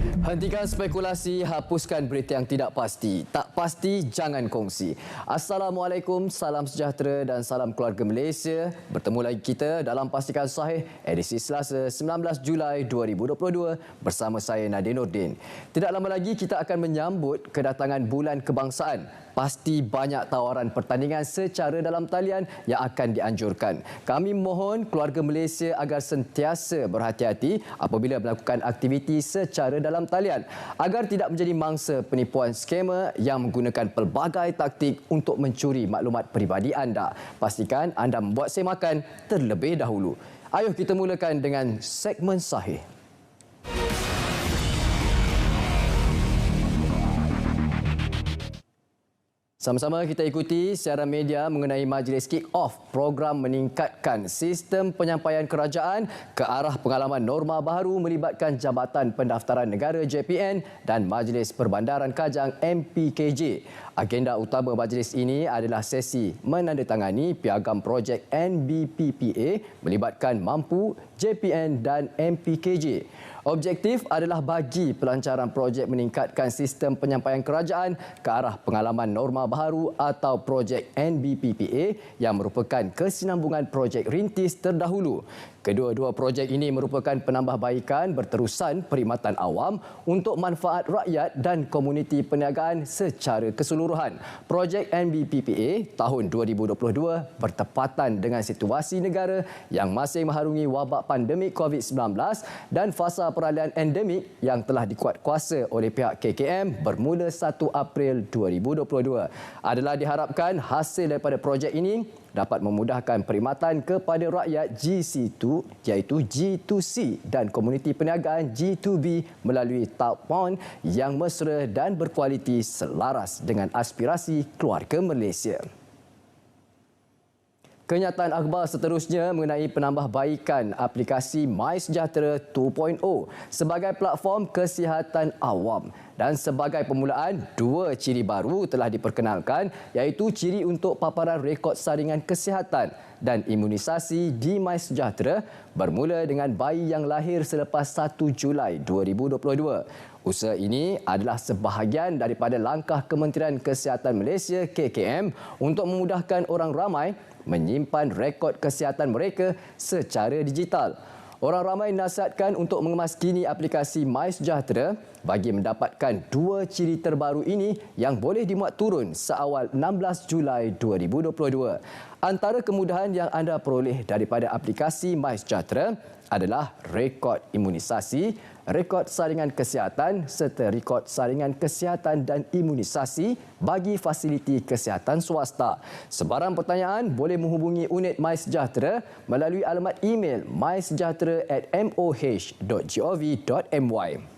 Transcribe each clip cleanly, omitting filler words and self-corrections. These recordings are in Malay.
Hentikan spekulasi, hapuskan berita yang tidak pasti. Tak pasti, jangan kongsi. Assalamualaikum, salam sejahtera dan salam keluarga Malaysia. Bertemu lagi kita dalam Pastikan Sahih edisi Selasa 19 Julai 2022 bersama saya Nadine Nordin. Tidak lama lagi kita akan menyambut kedatangan Bulan Kebangsaan. Pasti banyak tawaran pertandingan secara dalam talian yang akan dianjurkan. Kami mohon keluarga Malaysia agar sentiasa berhati-hati apabila melakukan aktiviti secara dalam talian agar tidak menjadi mangsa penipuan skamer yang menggunakan pelbagai taktik untuk mencuri maklumat peribadi anda. Pastikan anda membuat semakan terlebih dahulu. Ayuh kita mulakan dengan segmen Sahih. Sama-sama kita ikuti siaran media mengenai majlis kick-off program meningkatkan sistem penyampaian kerajaan ke arah pengalaman norma baharu melibatkan Jabatan Pendaftaran Negara JPN dan Majlis Perbandaran Kajang MPKJ. Agenda utama majlis ini adalah sesi menandatangani piagam projek NBPPA melibatkan Mampu, JPN dan MPKJ. Objektif adalah bagi pelancaran projek meningkatkan sistem penyampaian kerajaan ke arah pengalaman norma baharu atau projek NBPPA yang merupakan kesinambungan projek rintis terdahulu. Kedua-dua projek ini merupakan penambahbaikan berterusan perkhidmatan awam untuk manfaat rakyat dan komuniti perniagaan secara keseluruhan. Projek NBPPA tahun 2022 bertepatan dengan situasi negara yang masih mengharungi wabak pandemik COVID-19 dan fasa peralihan endemik yang telah dikuatkuasa oleh pihak KKM bermula 1 April 2022. Adalah diharapkan hasil daripada projek ini dapat memudahkan perkhidmatan kepada rakyat G2 iaitu G2C dan komuniti perniagaan G2B melalui telefon yang mesra dan berkualiti selaras dengan aspirasi keluarga Malaysia. Kenyataan akhbar seterusnya mengenai penambahbaikan aplikasi MySejahtera 2.0 sebagai platform kesihatan awam. Dan sebagai permulaan, dua ciri baru telah diperkenalkan iaitu ciri untuk paparan rekod saringan kesihatan dan imunisasi di MySejahtera bermula dengan bayi yang lahir selepas 1 Julai 2022. Usaha ini adalah sebahagian daripada langkah Kementerian Kesihatan Malaysia KKM untuk memudahkan orang ramai menyimpan rekod kesihatan mereka secara digital. Orang ramai dinasihatkan untuk mengemaskini aplikasi MySejahtera bagi mendapatkan dua ciri terbaru ini yang boleh dimuat turun seawal 16 Julai 2022. Antara kemudahan yang anda peroleh daripada aplikasi MySejahtera adalah rekod imunisasi, rekod saringan kesihatan serta rekod saringan kesihatan dan imunisasi bagi fasiliti kesihatan swasta. Sebarang pertanyaan boleh menghubungi unit MySejahtera melalui alamat email mysejahtera@moh.gov.my.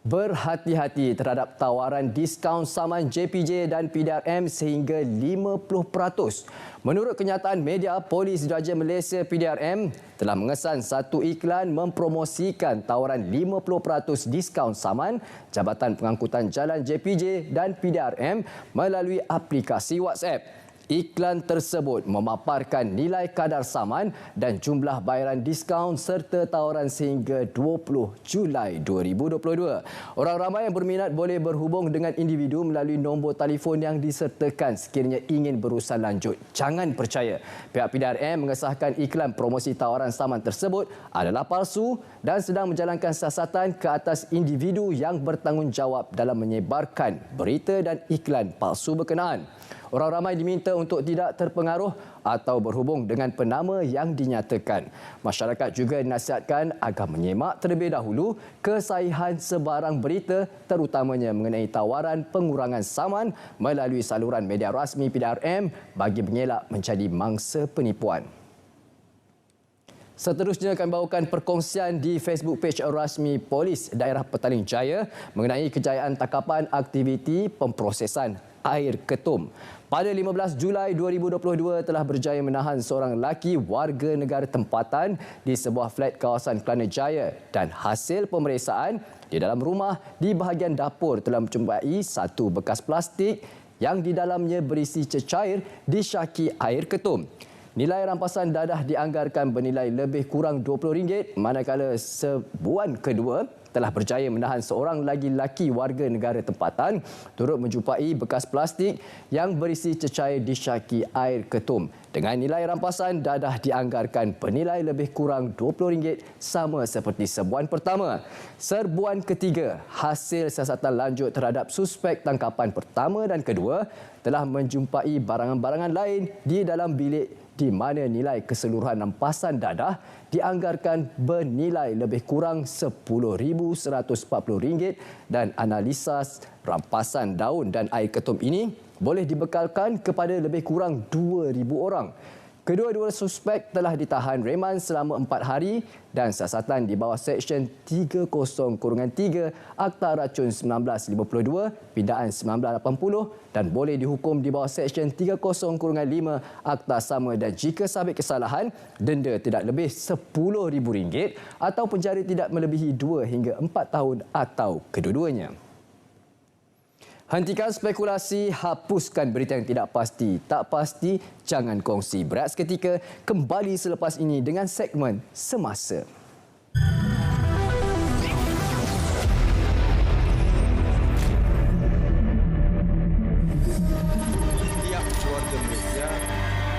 Berhati-hati terhadap tawaran diskaun saman JPJ dan PDRM sehingga 50%. Menurut kenyataan media, Polis Diraja Malaysia PDRM telah mengesan satu iklan mempromosikan tawaran 50% diskaun saman Jabatan Pengangkutan Jalan JPJ dan PDRM melalui aplikasi WhatsApp. Iklan tersebut memaparkan nilai kadar saman dan jumlah bayaran diskaun serta tawaran sehingga 20 Julai 2022. Orang ramai yang berminat boleh berhubung dengan individu melalui nombor telefon yang disertakan sekiranya ingin berurusan lanjut. Jangan percaya. Pihak PDRM mengesahkan iklan promosi tawaran saman tersebut adalah palsu dan sedang menjalankan siasatan ke atas individu yang bertanggungjawab dalam menyebarkan berita dan iklan palsu berkenaan. Orang ramai diminta untuk tidak terpengaruh atau berhubung dengan penama yang dinyatakan. Masyarakat juga dinasihatkan agar menyemak terlebih dahulu kesahihan sebarang berita terutamanya mengenai tawaran pengurangan saman melalui saluran media rasmi PDRM bagi mengelak menjadi mangsa penipuan. Seterusnya kami bawakan perkongsian di Facebook page rasmi Polis Daerah Petaling Jaya mengenai kejayaan tangkapan aktiviti pemprosesan air ketum. Pada 15 Julai 2022 telah berjaya menahan seorang lelaki warga negara tempatan di sebuah flat kawasan Kelana Jaya dan hasil pemeriksaan di dalam rumah di bahagian dapur telah menjumpai satu bekas plastik yang di dalamnya berisi cecair disyaki air ketum. Nilai rampasan dadah dianggarkan bernilai lebih kurang RM20, manakala sebuan kedua telah berjaya menahan seorang lagi lelaki warga negara tempatan turut menjumpai bekas plastik yang berisi cecair disyaki air ketum. Dengan nilai rampasan dadah dianggarkan bernilai lebih kurang RM20 sama seperti serbuan pertama. Serbuan ketiga, hasil siasatan lanjut terhadap suspek tangkapan pertama dan kedua, telah menjumpai barangan-barangan lain di dalam bilik di mana nilai keseluruhan rampasan dadah dianggarkan bernilai lebih kurang RM10,140 dan analisa rampasan daun dan air ketum ini boleh dibekalkan kepada lebih kurang 2,000 orang. Kedua-dua suspek telah ditahan reman selama 4 hari dan siasatan di bawah Seksyen 30-3 Akta Racun 1952 Pindaan 1980 dan boleh dihukum di bawah Seksyen 30-5 Akta Sama dan jika sabit kesalahan, denda tidak lebih RM10,000 atau penjara tidak melebihi 2 hingga 4 tahun atau kedua-duanya. Hentikan spekulasi, hapuskan berita yang tidak pasti. Tak pasti, jangan kongsi. Berehat seketika, kembali selepas ini dengan segmen Semasa. Setiap keluarga Malaysia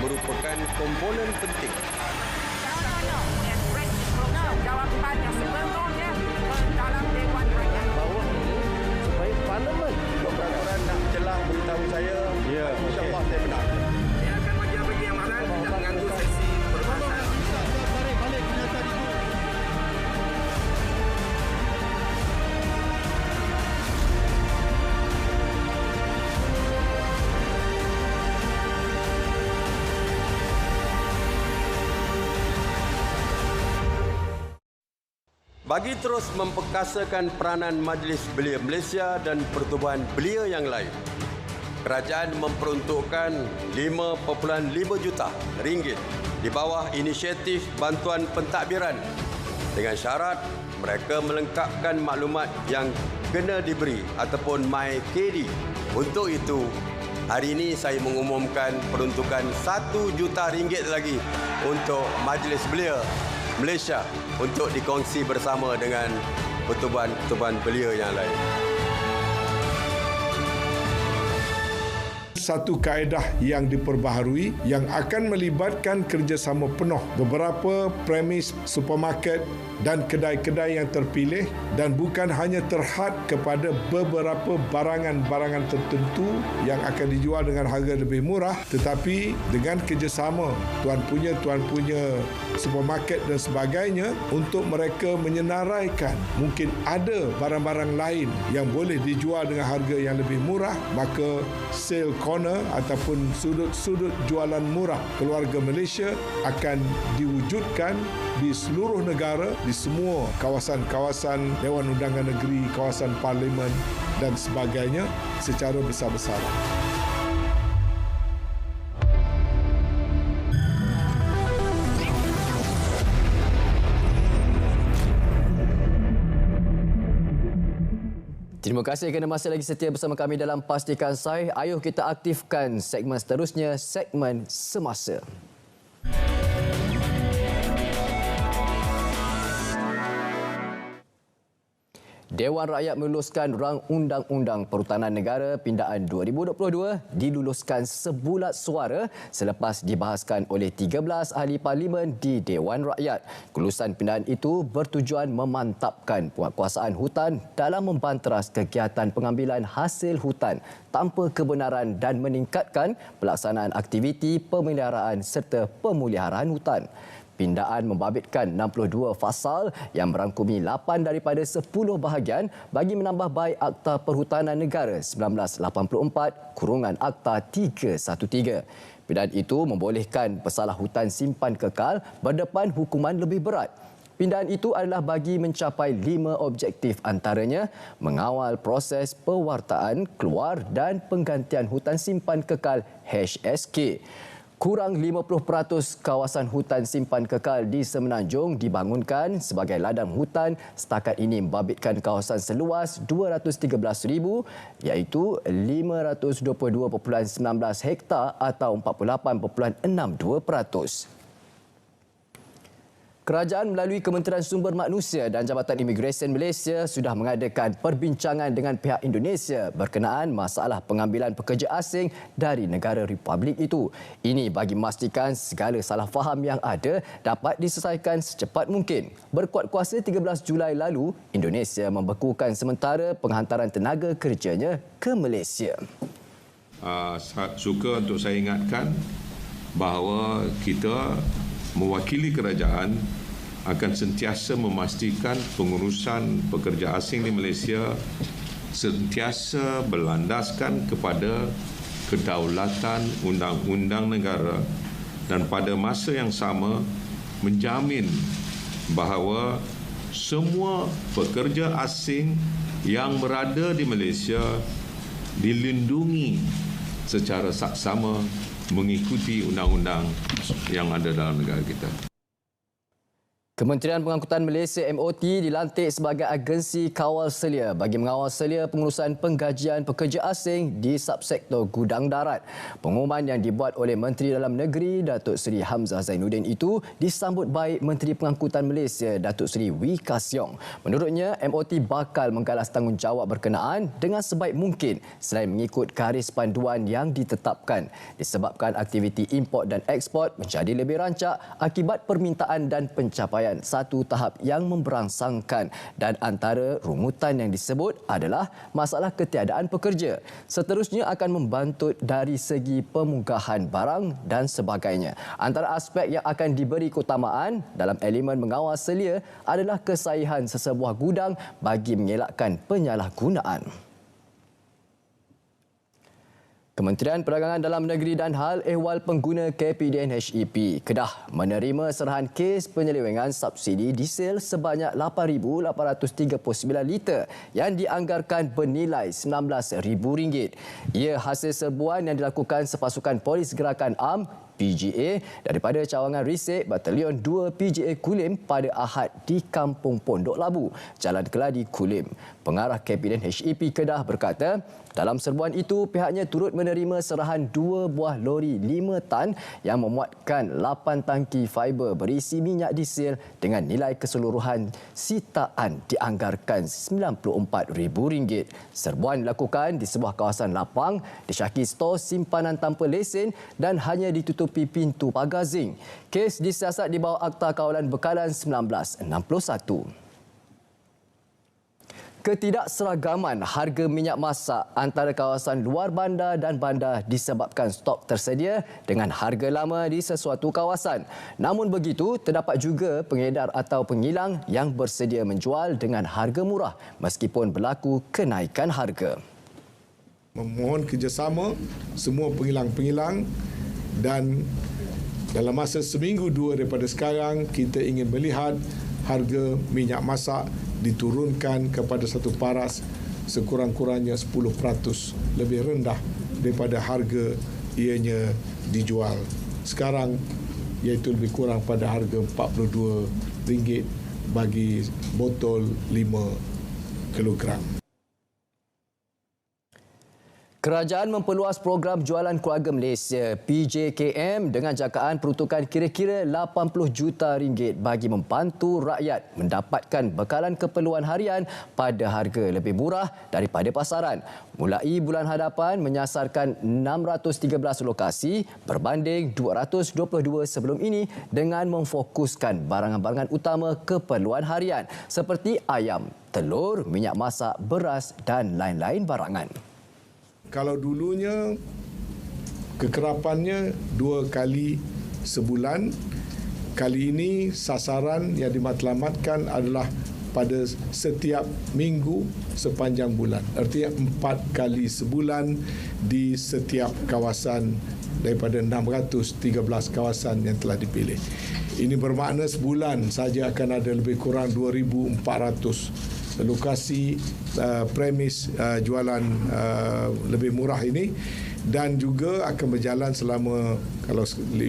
merupakan komponen penting. Jawapan yang sepenuhnya dalam Dewan Rakyat. Bahawa supaya Parlimen peraturan nak celah beritahu saya, insyaAllah saya benar. Saya akan bagi yang mana tidak mengganggu sesi perbahasan. Balik kenyataan itu. Bagi terus memperkasakan peranan Majlis Belia Malaysia dan pertubuhan belia yang lain, kerajaan memperuntukkan RM5.5 juta di bawah inisiatif bantuan pentadbiran dengan syarat mereka melengkapkan maklumat yang kena diberi ataupun MyKD. Untuk itu, hari ini saya mengumumkan peruntukan RM1 juta lagi untuk Majlis Belia Malaysia untuk dikongsi bersama dengan pertubuhan belia yang lain. Satu kaedah yang diperbaharui yang akan melibatkan kerjasama penuh beberapa premis supermarket dan kedai-kedai yang terpilih dan bukan hanya terhad kepada beberapa barangan-barangan tertentu yang akan dijual dengan harga lebih murah, tetapi dengan kerjasama tuan punya supermarket dan sebagainya untuk mereka menyenaraikan mungkin ada barang-barang lain yang boleh dijual dengan harga yang lebih murah, maka sale corner ataupun sudut-sudut jualan murah keluarga Malaysia akan diwujudkan di seluruh negara, di semua kawasan-kawasan Dewan Undangan Negeri, kawasan Parlimen dan sebagainya secara besar-besaran. Terima kasih kerana masih lagi setia bersama kami dalam Pastikan Sahih. Ayuh kita aktifkan segmen seterusnya, segmen Semasa. Dewan Rakyat meluluskan Rang Undang-Undang Perhutanan Negara Pindaan 2022 diluluskan sebulat suara selepas dibahaskan oleh 13 ahli parlimen di Dewan Rakyat. Kelulusan pindaan itu bertujuan memantapkan penguatkuasaan hutan dalam membanteras kegiatan pengambilan hasil hutan tanpa kebenaran dan meningkatkan pelaksanaan aktiviti pemeliharaan serta pemeliharaan hutan. Pindaan membabitkan 62 fasal yang merangkumi 8 daripada 10 bahagian bagi menambah baik Akta Perhutanan Negara 1984 kurungan Akta 313. Pindaan itu membolehkan pesalah hutan simpan kekal berdepan hukuman lebih berat. Pindaan itu adalah bagi mencapai 5 objektif, antaranya mengawal proses pewartaan, keluar dan penggantian hutan simpan kekal HSK. Kurang 50% kawasan hutan simpan kekal di Semenanjung dibangunkan sebagai ladang hutan setakat ini membabitkan kawasan seluas 213,000 iaitu 522.19 hektar atau 48.62%. Kerajaan melalui Kementerian Sumber Manusia dan Jabatan Imigresen Malaysia sudah mengadakan perbincangan dengan pihak Indonesia berkenaan masalah pengambilan pekerja asing dari negara Republik itu. Ini bagi memastikan segala salah faham yang ada dapat diselesaikan secepat mungkin. Berkuat kuasa 13 Julai lalu, Indonesia membekukan sementara penghantaran tenaga kerjanya ke Malaysia. Suka untuk saya ingatkan bahawa kita mewakili kerajaan akan sentiasa memastikan pengurusan pekerja asing di Malaysia sentiasa berlandaskan kepada kedaulatan undang-undang negara dan pada masa yang sama menjamin bahawa semua pekerja asing yang berada di Malaysia dilindungi secara saksama mengikuti undang-undang yang ada dalam negara kita. Kementerian Pengangkutan Malaysia MOT dilantik sebagai agensi kawal selia bagi mengawal selia pengurusan penggajian pekerja asing di subsektor gudang darat. Pengumuman yang dibuat oleh Menteri Dalam Negeri Datuk Seri Hamzah Zainuddin itu disambut baik Menteri Pengangkutan Malaysia Datuk Seri Wee Ka Siong. Menurutnya, MOT bakal menggalas tanggungjawab berkenaan dengan sebaik mungkin selain mengikut garis panduan yang ditetapkan disebabkan aktiviti import dan ekspor menjadi lebih rancak akibat permintaan dan pencapaian satu tahap yang memberangsangkan dan antara rungutan yang disebut adalah masalah ketiadaan pekerja. Seterusnya akan membantut dari segi pemunggahan barang dan sebagainya. Antara aspek yang akan diberi keutamaan dalam elemen mengawal selia adalah kesahihan sesebuah gudang bagi mengelakkan penyalahgunaan. Kementerian Perdagangan Dalam Negeri dan Hal Ehwal Pengguna KPDN HEP Kedah menerima serahan kes penyelewengan subsidi diesel sebanyak 8,839 liter yang dianggarkan bernilai RM19,000. Ia hasil serbuan yang dilakukan sepasukan Polis Gerakan Am PGA daripada cawangan Risik Batalion 2 PGA Kulim pada Ahad di Kampung Pondok Labu, Jalan Keladi, Kulim. Pengarah KPDN HEP Kedah berkata, dalam serbuan itu pihaknya turut menerima serahan 2 buah lori 5 tan yang memuatkan 8 tangki fiber berisi minyak diesel dengan nilai keseluruhan sitaan dianggarkan RM94,000. Serbuan dilakukan di sebuah kawasan lapang, disyaki stor simpanan tanpa lesen dan hanya ditutupi pintu pagar zinc. Kes disiasat di bawah Akta Kawalan Bekalan 1961. Ketidakseragaman harga minyak masak antara kawasan luar bandar dan bandar disebabkan stok tersedia dengan harga lama di sesuatu kawasan. Namun begitu, terdapat juga pengedar atau pengilang yang bersedia menjual dengan harga murah meskipun berlaku kenaikan harga. Memohon kerjasama semua pengilang-pengilang dan dalam masa seminggu dua daripada sekarang kita ingin melihat harga minyak masak diturunkan kepada satu paras sekurang-kurangnya 10% lebih rendah daripada harga ianya dijual sekarang, iaitu lebih kurang pada harga RM42 bagi botol 5 kilogram. Kerajaan memperluas program jualan keluarga Malaysia PJKM dengan jangkaan peruntukan kira-kira RM80 juta bagi membantu rakyat mendapatkan bekalan keperluan harian pada harga lebih murah daripada pasaran. Mulai bulan hadapan menyasarkan 613 lokasi berbanding 222 sebelum ini dengan memfokuskan barangan-barangan utama keperluan harian seperti ayam, telur, minyak masak, beras dan lain-lain barangan. Kalau dulunya kekerapannya 2 kali sebulan, kali ini sasaran yang dimatlamatkan adalah pada setiap minggu sepanjang bulan. Artinya 4 kali sebulan di setiap kawasan daripada 613 kawasan yang telah dipilih. Ini bermakna sebulan saja akan ada lebih kurang 2,400 lokasi premis jualan lebih murah ini dan juga akan berjalan selama kalau 5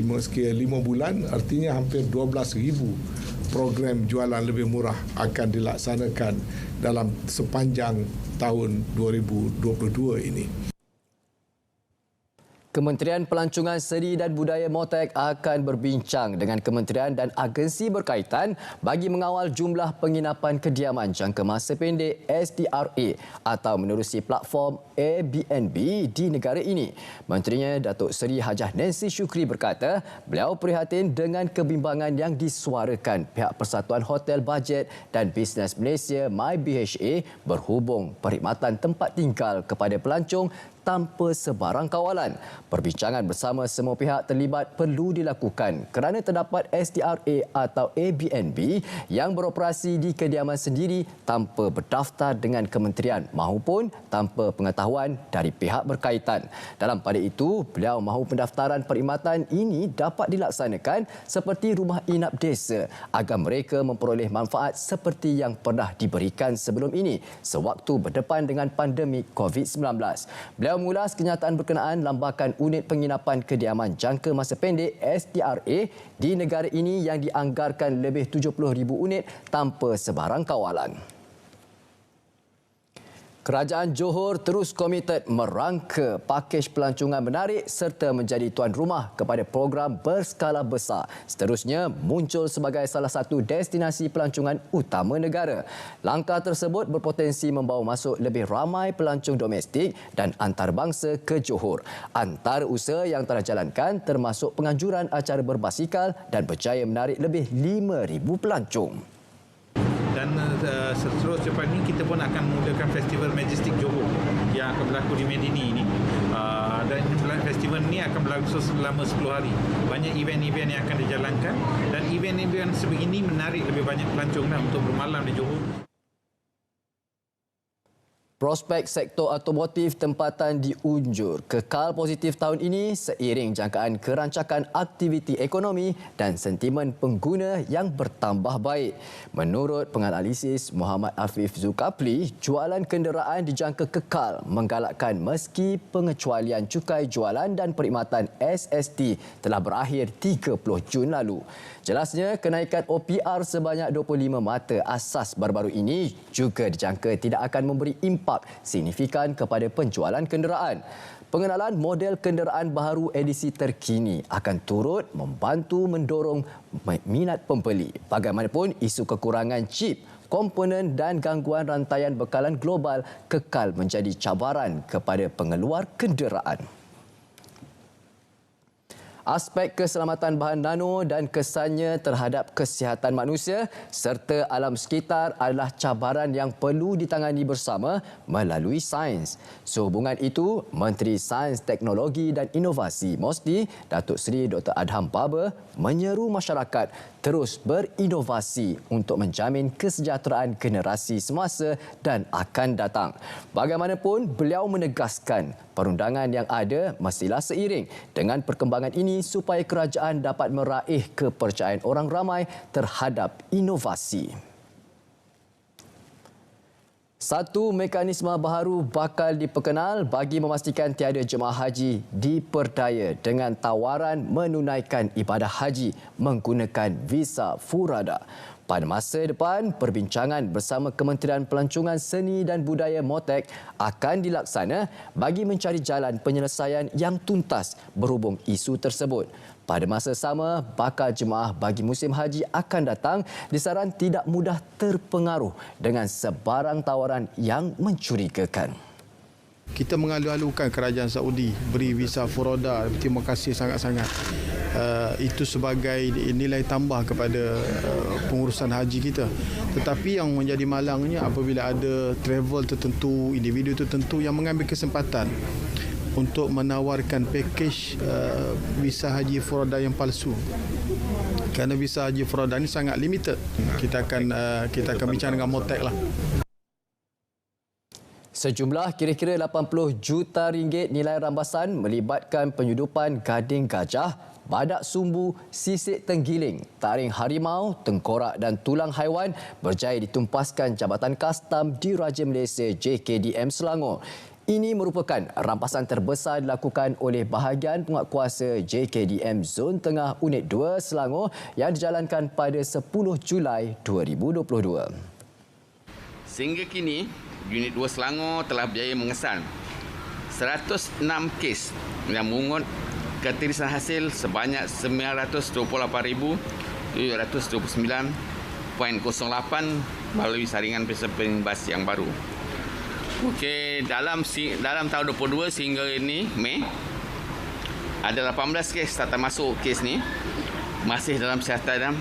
bulan, artinya hampir 12,000 program jualan lebih murah akan dilaksanakan dalam sepanjang tahun 2022 ini. Kementerian Pelancongan Seni dan Budaya MOTEK akan berbincang dengan kementerian dan agensi berkaitan bagi mengawal jumlah penginapan kediaman jangka masa pendek SDRA atau menerusi platform Airbnb di negara ini. Menterinya Datuk Seri Hajah Nancy Shukri berkata beliau prihatin dengan kebimbangan yang disuarakan pihak Persatuan Hotel Bajet dan Bisnes Malaysia MyBHA berhubung perkhidmatan tempat tinggal kepada pelancong tanpa sebarang kawalan. Perbincangan bersama semua pihak terlibat perlu dilakukan kerana terdapat SDRA atau Airbnb yang beroperasi di kediaman sendiri tanpa berdaftar dengan kementerian mahupun tanpa pengetahuan dari pihak berkaitan. Dalam pada itu, beliau mahu pendaftaran perkhidmatan ini dapat dilaksanakan seperti rumah inap desa agar mereka memperoleh manfaat seperti yang pernah diberikan sebelum ini sewaktu berdepan dengan pandemik COVID-19. Beliau mengulas kenyataan berkenaan lambakan unit penginapan kediaman jangka masa pendek SDRA di negara ini yang dianggarkan lebih 70,000 unit tanpa sebarang kawalan. Kerajaan Johor terus komited merangka pakej pelancongan menarik serta menjadi tuan rumah kepada program berskala besar. Seterusnya muncul sebagai salah satu destinasi pelancongan utama negara. Langkah tersebut berpotensi membawa masuk lebih ramai pelancong domestik dan antarabangsa ke Johor. Antara usaha yang telah jalankan termasuk penganjuran acara berbasikal dan berjaya menarik lebih 5,000 pelancong. Dan seterusnya ini kita pun akan mulakan Festival Majestic Johor yang akan berlaku di Medini ini. Dan festival ini akan berlangsung selama 10 hari. Banyak event-event yang akan dijalankan dan event-event sebegini menarik lebih banyak pelancong untuk bermalam di Johor. Prospek sektor automotif tempatan diunjur kekal positif tahun ini seiring jangkaan kerancakan aktiviti ekonomi dan sentimen pengguna yang bertambah baik. Menurut penganalisis Muhammad Afif Zulkafli, jualan kenderaan dijangka kekal menggalakkan meski pengecualian cukai jualan dan perkhidmatan SST telah berakhir 30 Jun lalu. Jelasnya, kenaikan OPR sebanyak 25 mata asas baru-baru ini juga dijangka tidak akan memberi impak signifikan kepada penjualan kenderaan. Pengenalan model kenderaan baharu edisi terkini akan turut membantu mendorong minat pembeli. Bagaimanapun, isu kekurangan chip, komponen dan gangguan rantaian bekalan global kekal menjadi cabaran kepada pengeluar kenderaan. Aspek keselamatan bahan nano dan kesannya terhadap kesihatan manusia serta alam sekitar adalah cabaran yang perlu ditangani bersama melalui sains. Sehubungan itu, Menteri Sains, Teknologi dan Inovasi MOSTI, Datuk Seri Dr. Adham Baba, menyeru masyarakat terus berinovasi untuk menjamin kesejahteraan generasi semasa dan akan datang. Bagaimanapun, beliau menegaskan perundangan yang ada mestilah seiring dengan perkembangan ini supaya kerajaan dapat meraih kepercayaan orang ramai terhadap inovasi. Satu mekanisme baharu bakal diperkenal bagi memastikan tiada jemaah haji diperdaya dengan tawaran menunaikan ibadah haji menggunakan visa furada. Pada masa depan, perbincangan bersama Kementerian Pelancongan Seni dan Budaya MOTEK akan dilaksana bagi mencari jalan penyelesaian yang tuntas berhubung isu tersebut. Pada masa sama, bakal jemaah bagi musim haji akan datang disaran tidak mudah terpengaruh dengan sebarang tawaran yang mencurigakan. Kita mengalu-alukan kerajaan Saudi beri visa furoda. Terima kasih sangat-sangat. Itu sebagai nilai tambah kepada pengurusan haji kita. Tetapi yang menjadi malangnya apabila ada travel tertentu, individu tertentu yang mengambil kesempatan untuk menawarkan pakej visa haji furoda yang palsu. Kerana visa haji furoda ini sangat limited. Kita akan bincang dengan MOTEK lah. Sejumlah kira-kira 80 juta ringgit nilai rambasan melibatkan penyudupan gading gajah, badak sumbu, sisik tenggiling, taring harimau, tengkorak dan tulang haiwan berjaya ditumpaskan Jabatan Kastam Diraja Malaysia JKDM Selangor. Ini merupakan rampasan terbesar dilakukan oleh bahagian penguatkuasa JKDM Zon Tengah Unit 2 Selangor yang dijalankan pada 10 Julai 2022. Sehingga kini, Unit 2 Selangor telah berjaya mengesan 106 kes yang mengungut ketirisan hasil sebanyak 928,729.08 melalui saringan pengimbas yang baru. Okey, dalam tahun 22 sehingga ini Mei ada 18 kes tak termasuk kes ni masih dalam siasatan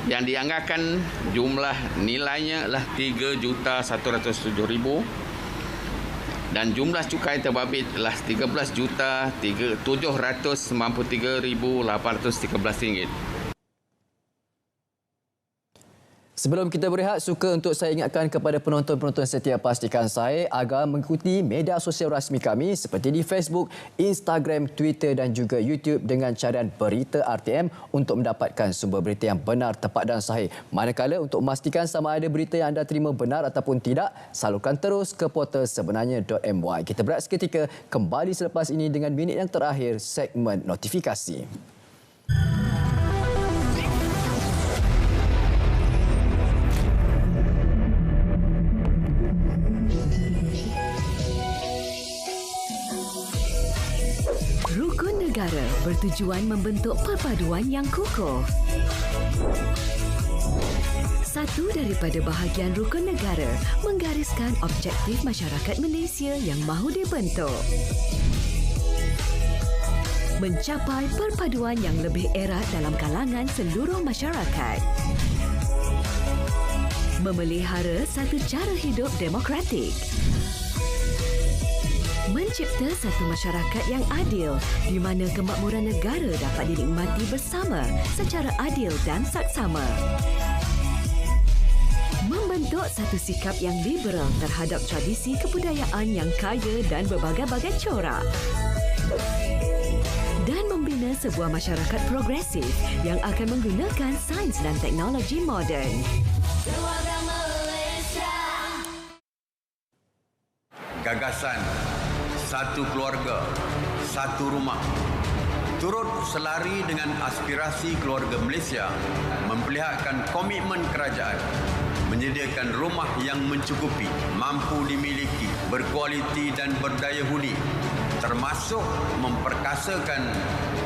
yang dianggarkan jumlah nilainya adalah 3,107,000 dan jumlah cukai terbabit adalah 13,793,813 ringgit. Sebelum kita berehat, suka untuk saya ingatkan kepada penonton-penonton setia, pastikan saya agar mengikuti media sosial rasmi kami seperti di Facebook, Instagram, Twitter dan juga YouTube dengan carian Berita RTM untuk mendapatkan sumber berita yang benar, tepat dan sahih. Manakala untuk memastikan sama ada berita yang anda terima benar ataupun tidak, salurkan terus ke portal sebenarnya.my. Kita berehat seketika, kembali selepas ini dengan minit yang terakhir segmen notifikasi. Rukun negara bertujuan membentuk perpaduan yang kukuh. Satu daripada bahagian rukun negara menggariskan objektif masyarakat Malaysia yang mahu dibentuk. Mencapai perpaduan yang lebih erat dalam kalangan seluruh masyarakat. Memelihara satu cara hidup demokratik. Mencipta satu masyarakat yang adil di mana kemakmuran negara dapat dinikmati bersama secara adil dan saksama. Membentuk satu sikap yang liberal terhadap tradisi kebudayaan yang kaya dan berbagai-bagai corak. Dan membina sebuah masyarakat progresif yang akan menggunakan sains dan teknologi moden. Gagasan satu keluarga, satu rumah. Turut selari dengan aspirasi keluarga Malaysia memperlihatkan komitmen kerajaan menyediakan rumah yang mencukupi, mampu dimiliki, berkualiti dan berdaya huni, termasuk memperkasakan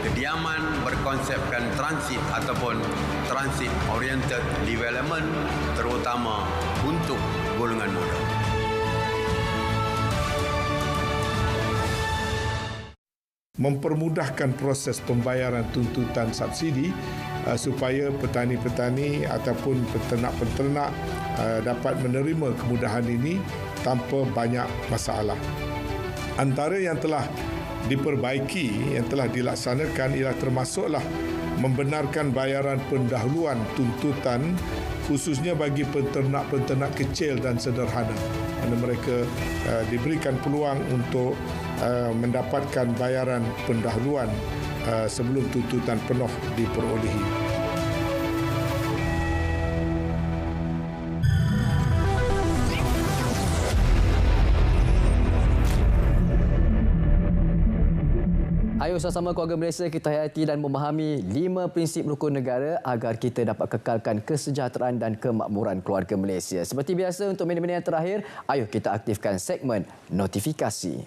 kediaman berkonsepkan transit ataupun transit oriented development terutama untuk golongan muda. Mempermudahkan proses pembayaran tuntutan subsidi supaya petani-petani ataupun peternak-peternak dapat menerima kemudahan ini tanpa banyak masalah. Antara yang telah diperbaiki, yang telah dilaksanakan ialah termasuklah membenarkan bayaran pendahuluan tuntutan khususnya bagi peternak-peternak kecil dan sederhana, mana mereka diberikan peluang untuk mendapatkan bayaran pendahuluan sebelum tuntutan penuh diperolehi. Ayo sama-sama keluarga Malaysia kita hayati dan memahami 5 prinsip rukun negara agar kita dapat kekalkan kesejahteraan dan kemakmuran keluarga Malaysia. Seperti biasa untuk minit-minit yang terakhir, ayo kita aktifkan segmen notifikasi.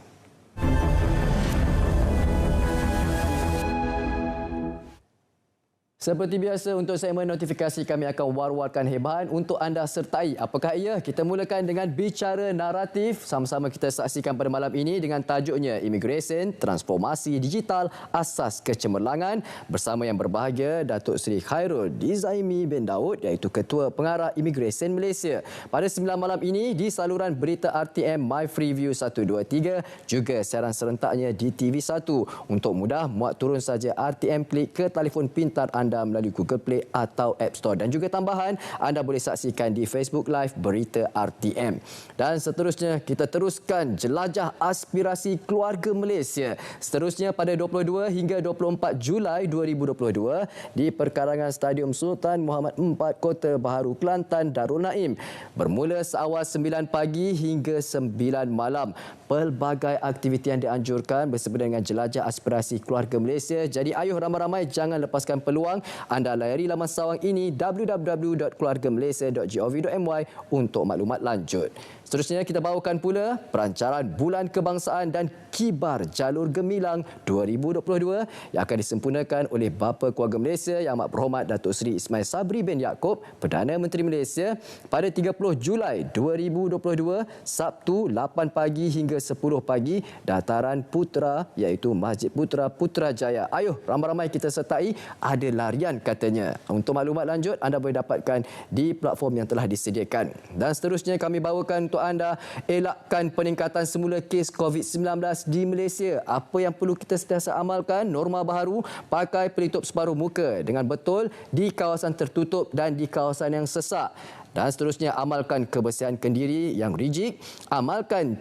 Seperti biasa untuk segmen notifikasi kami akan war-warkan hebahan untuk anda sertai. Apakah ia? Kita mulakan dengan bicara naratif. Sama-sama kita saksikan pada malam ini dengan tajuknya Immigration, Transformasi Digital, Asas Kecemerlangan bersama yang berbahagia Datuk Seri Khairul Dizaimi bin Daud iaitu Ketua Pengarah Immigration Malaysia. Pada 9 malam ini di saluran berita RTM My Freeview 123 juga siaran serentaknya di TV1. Untuk mudah muat turun saja RTM Klik ke telefon pintar anda anda melalui Google Play atau App Store. Dan juga tambahan, anda boleh saksikan di Facebook Live Berita RTM. Dan seterusnya, kita teruskan jelajah aspirasi keluarga Malaysia. Seterusnya pada 22 hingga 24 Julai 2022 di perkarangan Stadium Sultan Muhammad IV, Kota Baharu, Kelantan, Darul Naim. Bermula seawal 9 pagi hingga 9 malam. Pelbagai aktiviti yang dianjurkan bersempena dengan jelajah aspirasi keluarga Malaysia. Jadi ayuh ramai-ramai jangan lepaskan peluang. Anda layari laman sawang ini www.keluargamalaysia.gov.my untuk maklumat lanjut. Seterusnya kita bawakan pula perancaran Bulan Kebangsaan dan Kibar Jalur Gemilang 2022 yang akan disempurnakan oleh Bapa Keluarga Malaysia Yang Amat Berhormat Datuk Seri Ismail Sabri bin Yaakob, Perdana Menteri Malaysia, pada 30 Julai 2022, Sabtu 8 pagi hingga 10 pagi, Dataran Putra iaitu Masjid Putra, Putrajaya. Ayuh ramai-ramai kita sertai, ada larian katanya. Untuk maklumat lanjut anda boleh dapatkan di platform yang telah disediakan. Dan seterusnya kami bawakan untuk anda elakkan peningkatan semula kes COVID-19 di Malaysia. Apa yang perlu kita sentiasa amalkan? Norma baharu, pakai pelitup separuh muka dengan betul di kawasan tertutup dan di kawasan yang sesak. Dan seterusnya amalkan kebersihan kendiri yang rigid, amalkan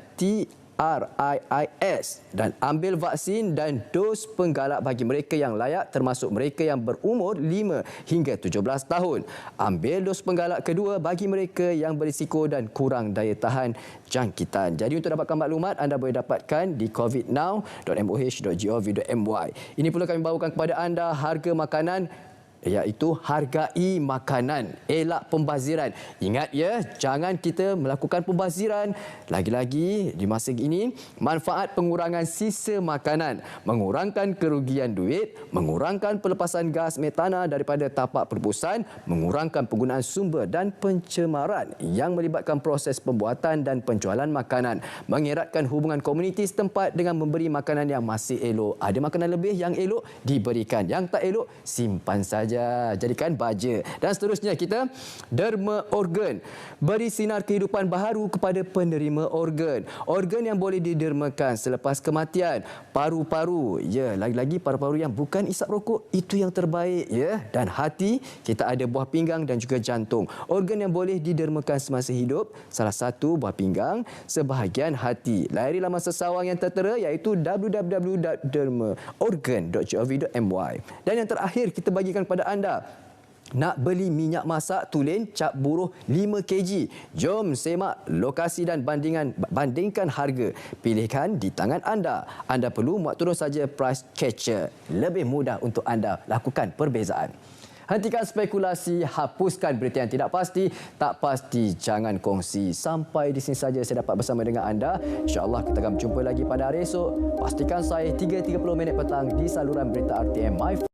RIIS dan ambil vaksin dan dos penggalak bagi mereka yang layak termasuk mereka yang berumur 5 hingga 17 tahun. Ambil dos penggalak kedua bagi mereka yang berisiko dan kurang daya tahan jangkitan. Jadi untuk dapatkan maklumat anda boleh dapatkan di covidnow.moh.gov.my. Ini pula kami bawakan kepada anda harga makanan iaitu hargai makanan, elak pembaziran. Ingat ya, jangan kita melakukan pembaziran. Lagi-lagi di masa ini, manfaat pengurangan sisa makanan, mengurangkan kerugian duit, mengurangkan pelepasan gas metana daripada tapak perbusan, mengurangkan penggunaan sumber dan pencemaran yang melibatkan proses pembuatan dan penjualan makanan, mengeratkan hubungan komuniti setempat dengan memberi makanan yang masih elok. Ada makanan lebih yang elok diberikan, yang tak elok simpan saja. Jadikan baja. Dan seterusnya kita derma organ, beri sinar kehidupan baharu kepada penerima organ. Organ yang boleh didermakan selepas kematian. Paru-paru, ya, lagi-lagi paru-paru yang bukan isap rokok, itu yang terbaik, ya. Dan hati, kita ada buah pinggang dan juga jantung. Organ yang boleh didermakan semasa hidup, salah satu buah pinggang, sebahagian hati. Layari laman sesawang yang tertera iaitu www.dermaorgan.gov.my. Dan yang terakhir kita bagikan kepada anda, nak beli minyak masak tulen cap buruh 5 kg. Jom semak lokasi dan bandingkan harga. Pilihan di tangan anda. Anda perlu muat turun saja price catcher. Lebih mudah untuk anda lakukan perbezaan. Hentikan spekulasi, hapuskan berita yang tidak pasti. Tak pasti, jangan kongsi. Sampai di sini saja saya dapat bersama dengan anda. InsyaAllah kita akan berjumpa lagi pada hari esok. Pastikan saya 3.30 minit petang di saluran berita RTM My